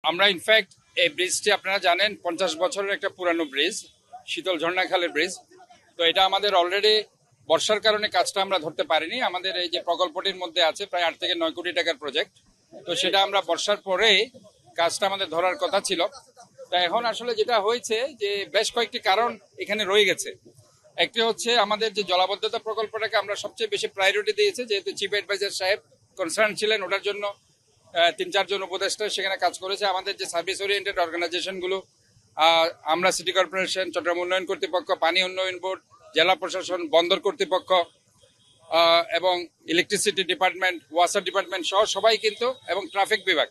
আমরা ইনফ্যাক্ট এই ব্রিজটি আপনারা জানেন 50 বছরের একটা পুরানো ব্রিজ, শীতল ঝর্ণা খালের ব্রিজ। তো এটা আমাদের অলরেডি বর্ষার কারণে কাজটা আমরা ধরতে পারিনি। আমাদের এই যে প্রকল্পটির মধ্যে আছে প্রায় 8 থেকে 9 কোটি টাকার প্রজেক্ট। তো সেটা আমরা বর্ষার পরে কাজটা আমাদের ধরার কথা ছিল। তা এখন আসলে যেটা হয়েছে যে বেশ কয়েকটি কারণ এখানে রয়ে গেছে। একটি হচ্ছে আমাদের যে জলাবদ্ধতা প্রকল্পটাকে আমরা সবচেয়ে বেশি প্রায়োরিটি দিয়েছি, যেহেতু চিফ অ্যাডভাইজার সাহেব কনসার্ন ছিলেন ওটার জন্য 3-4 জন উপদেষ্টা সেখানে কাজ করেছে। আমাদের যে সার্ভিস ওরিয়েন্টেড অর্গানাইজেশনগুলো, আমরা সিটি কর্পোরেশন, চট্টগ্রাম উন্নয়ন কর্তৃপক্ষ, পানি উন্নয়ন বোর্ড, জেলা প্রশাসন, বন্দর কর্তৃপক্ষ এবং ইলেকট্রিসিটি ডিপার্টমেন্ট, ওয়াসার ডিপার্টমেন্ট সহ সবাই কিন্তু, এবং ট্রাফিক বিভাগ,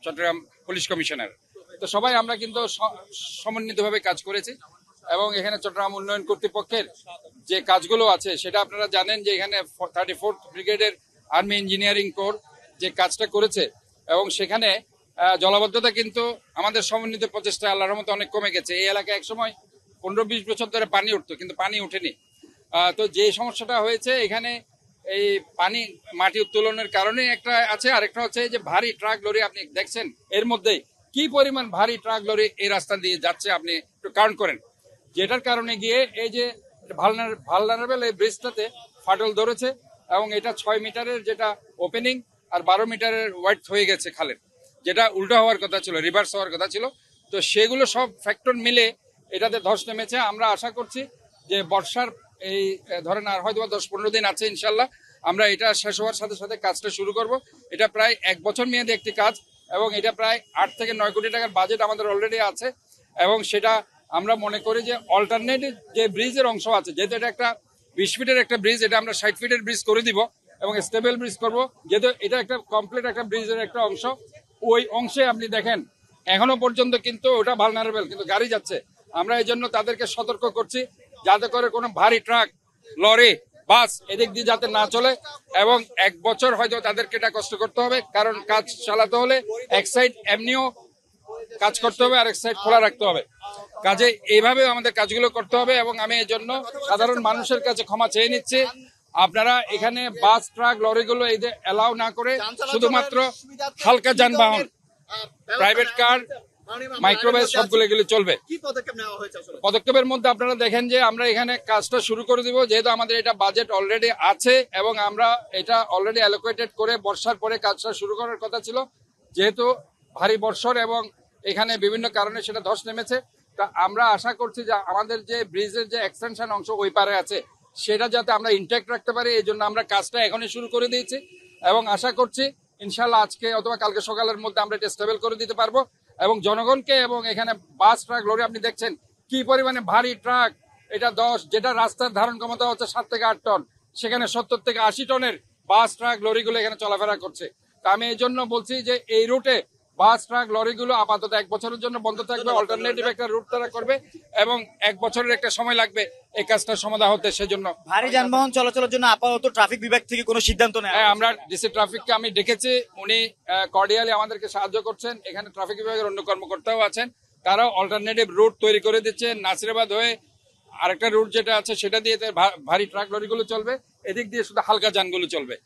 চট্টগ্রাম পুলিশ কমিশনার, তো সবাই আমরা কিন্তু সমন্বিতভাবে কাজ করেছি। এবং এখানে চট্টগ্রাম উন্নয়ন কর্তৃপক্ষের যে কাজগুলো আছে সেটা আপনারা জানেন যে এখানে 34th ব্রিগেডের আর্মি ইঞ্জিনিয়ারিং কোর যে কাজটা করেছে, এবং সেখানে জলাবদ্ধতা কিন্তু আমাদের সমন্বিত প্রচেষ্টা আল্লাহর রহমতে অনেক কমে গেছে। এই এলাকায় একসময় 15-20 বছর ধরে পানি উঠতো, কিন্তু পানি উঠেনি। তো যে সমস্যাটা হয়েছে এখানে এই পানি মাটি উত্তোলনের কারণে একটা আছে, আরেকটা হচ্ছে যে ভারী ট্রাক লরি আপনি দেখছেন এর মধ্যেই কি পরিমাণ ভারী ট্রাক লরি এই রাস্তা দিয়ে যাচ্ছে, আপনি একটু কাউন্ট করেন। যেটার কারণে গিয়ে এই যে ভালনারেবল এই ব্রিজটাতে ফাটল ধরেছে, এবং এটা 6 মিটারের যেটা ওপেনিং আর 12 মিটারের ওয়াইড হয়ে গেছে খালের, যেটা উল্টো হওয়ার কথা ছিল, রিভার্স হওয়ার কথা ছিল। তো সেগুলো সব ফ্যাক্টর মিলে এটাতে ধস নেমেছে। আমরা আশা করছি যে বর্ষার এই ধরেন আর হয়তো 10-15 দিন আছে, ইনশাল্লাহ আমরা এটা শেষ হওয়ার সাথে সাথে কাজটা শুরু করব। এটা প্রায় 1 বছর মেয়াদী একটি কাজ, এবং এটা প্রায় 8 থেকে 9 কোটি টাকার বাজেট আমাদের অলরেডি আছে। এবং সেটা আমরা মনে করি যে অল্টারনেটিভ যে ব্রিজের অংশ আছে, যেহেতু এটা একটা 20 ফিটের একটা ব্রিজ, এটা আমরা 60 ফিটের ব্রিজ করে দিব এবং স্টেবল ব্রিজ করব। যেহেতু এটা একটা কমপ্লিট একটা ব্রিজের একটা অংশ, ওই অংশে আপনি দেখেন এখনো পর্যন্ত কিন্তু ওটা ভালনারেবল, কিন্তু গাড়ি যাচ্ছে। আমরা এই জন্য তাদেরকে সতর্ক করছি যাতে করে কোনো ভারী ট্রাক, লরি, বাস এদিক দিয়ে যাতে না চলে। এবং 1 বছর হয়তো তাদেরকে এটা কষ্ট করতে হবে, কারণ কাজ চালাতে হলে এক সাইড এমনিও কাজ করতে হবে, আরেক সাইড খোলা রাখতে হবে। কাজে এইভাবে আমাদের কাজগুলো করতে হবে। এবং আমি এই জন্য সাধারণ মানুষের কাছে ক্ষমা চেয়ে নিচ্ছি, আপনারা এখানে বাস, ট্রাক, লরিগুলো এদের অ্যালাউ না করে শুধুমাত্র হালকা যানবাহন, প্রাইভেট কার, মাইক্রোবাস সবগুলো এগুলো চলবে। পদক্ষেপের মধ্যে আপনারা দেখেন যে আমরা এখানে কাজটা শুরু করে দিব, যেহেতু আমাদের এটা বাজেট অলরেডি আছে, এবং আমরা এটা অলরেডি অ্যালোকেটেড করে বর্ষার পরে কাজটা শুরু করার কথা ছিল। যেহেতু ভারী বর্ষণ এবং এখানে বিভিন্ন কারণে সেটা ধস নেমেছে, তা আমরা আশা করছি যে আমাদের যে ব্রিজের যে এক্সটেনশন অংশ ওই পারে আছে সেটা যাতে আমরা ইনট্যাক্ট রাখতে পারি, এই জন্য আমরা কাজটা এখনই শুরু করে দিয়েছি। এবং আশা করছি ইনশাল্লাহ আজকে অথবা কালকে সকালের মধ্যে আমরা এটা স্টেবল করে দিতে পারবো। এবং জনগণকে, এবং এখানে বাস, ট্রাক, লরি আপনি দেখছেন কি পরিমাণে ভারী ট্রাক, এটা 10, যেটা রাস্তার ধারণ ক্ষমতা হচ্ছে 7 থেকে 8 টন, সেখানে 70 থেকে 80 টনের বাস, ট্রাক, লরিগুলো এখানে চলাফেরা করছে। তা আমি এই জন্য বলছি যে এই রুটে বাস, ট্রাক, লরিগুলো আপাতত 1 বছরের জন্য বন্ধ থাকবে। অল্টারনেটিভ একটা রুট তারা করবে, এবং 1 বছরের একটা সময় লাগবে এই কাজটা সমাধান হতে। সেজন্য ভারী যানবাহন চলাচলের জন্য আপাতত ট্রাফিক বিভাগ থেকে কোনো সিদ্ধান্ত নেই। আমরা ডিসি ট্রাফিককে আমি ডেকেছি, উনি কর্ডিয়ালি আমাদেরকে সাহায্য করছেন। এখানে ট্রাফিক বিভাগের অন্য কর্মকর্তাও আছেন, তারাও অল্টারনেটিভ রুট তৈরি করে দিচ্ছে। নাসিরাবাদ হয়ে আরেকটা রুট যেটা আছে সেটা দিয়ে ভারী ট্রাক লরিগুলো চলবে, এদিক দিয়ে শুধু হালকা যানগুলো চলবে।